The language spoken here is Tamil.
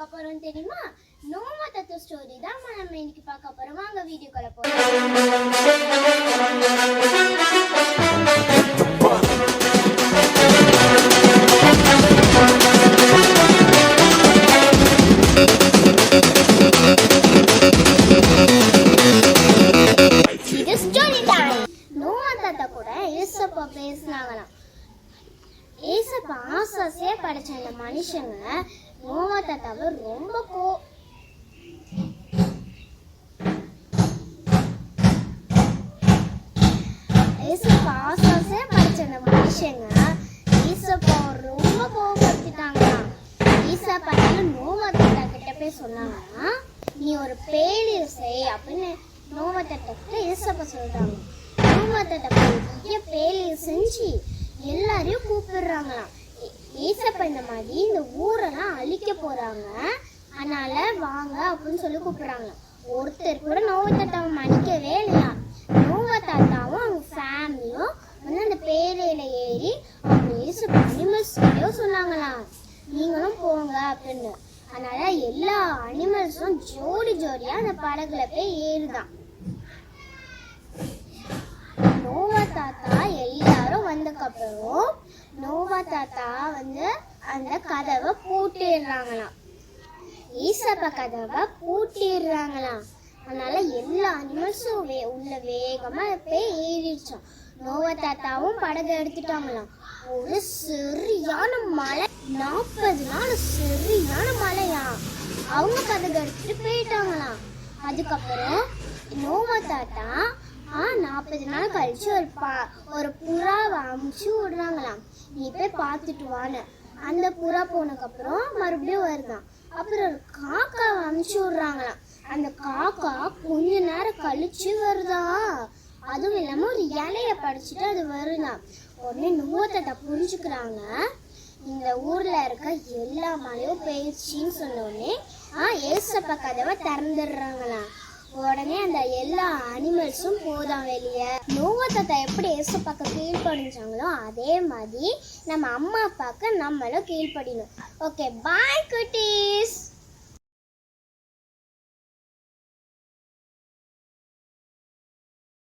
பார்க்க போறோம் தெரியுமா? நோவா தாத்தா ஸ்டோரி தான் நம்ம இன்னைக்கு பார்க்க போறோம். வாங்க வீடியோக்குள்ள போலாம். இது ஸ்டோரி டைம். நோவா தாத்தா கூட ஏசப்பா பேசினாங்களாம். ஏசப்பா ஆசாசியா படைச்ச அந்த மனுஷங்க நோவா தாத்தாவை ரொம்ப ஏசப்பா ஆசாசியா படைச்ச அந்த மனுஷங்க ஏசப்பா ரொம்ப கோபப்படுத்திட்டாங்களாம். ஏசப்பா நோவா தாத்தா கிட்ட போய் சொன்னாங்கன்னா, நீ ஒரு பேலி செய் அப்படின்னு நோவா தாத்தா கிட்ட ஏசப்பா சொல்றாங்க. நோவா தாத்தா பெரிய பேலி செஞ்சு எல்லாரையும் கூப்பிடுறாங்களாம். ஏசப்பா இந்த மாதிரி இந்த ஊரெல்லாம் அழிக்க போறாங்க, அதனால வாங்க அப்படின்னு சொல்லி கூப்பிடுறாங்க. ஒருத்தர் கூட நோவா தாத்தாவை மன்னிக்கவே இல்லையா. நோவா தாத்தாவும் அவங்க ஃபேமிலியும் வந்து அந்த பேரையில ஏறி அவங்க ஏசப்பா அனிமல்ஸ்கிட்டயோ சொன்னாங்களாம், நீங்களும் போங்க அப்படின்னு. அதனால எல்லா அனிமல்ஸும் ஜோடியா அந்த படகுல போய் ஏறுதான். நோவா தாத்தா எல்லாரும் வந்ததுக்கப்புறம் நோவா தாத்தா வந்து அந்த கதவை பூட்டிடுறாங்களாம். ஏசப்பா கதவை பூட்டிடுறாங்களாம். அதனால எல்லா அனிமல்ஸும் உள்ள வேகமா போய் ஏறிடுச்சோம். நோவா தாத்தாவும் படகு எடுத்துட்டாங்களாம். ஒரு சரியான மழை, 40 நாள் சரியான மழையா. அவங்க படகு எடுத்துட்டு போயிட்டாங்களாம். அதுக்கப்புறம் நோவா தாத்தா 40 நாள் கழிச்சு ஒரு புறாவை அமுச்சு விடுறாங்களாம். நீ போய் பார்த்துட்டு வான்னு. அந்த புறா போனதுக்கப்புறம் மறுபடியும் வருதான். அப்புறம் ஒரு காக்காவை அமுச்சு விடுறாங்களாம். அந்த காக்கா கொஞ்ச நேரம் கழிச்சு வருதா. அதுவும் இல்லாம ஒரு இலைய படிச்சுட்டு அது வருதான். உடனே நோவா தாத்தா புரிஞ்சுக்கிறாங்க, இந்த ஊர்ல இருக்க எல்லா மழையும் பெய்ச்சின்னு சொன்ன உடனே ஏசப்பா கதவை திறந்துடுறாங்களாம். உடனே அந்த எல்லா அனிமல்ஸும் போதான் வெளியே. நோவா தாத்தா எப்படி ஏசப்பாக்கு கீழ்ப்படிஞ்சாங்களோ அதே மாதிரி நம்ம அம்மா அப்பாவுக்கு நம்மளும் கீழ்ப்படியணும். ஓகே, பாய் குட்டீஸ்.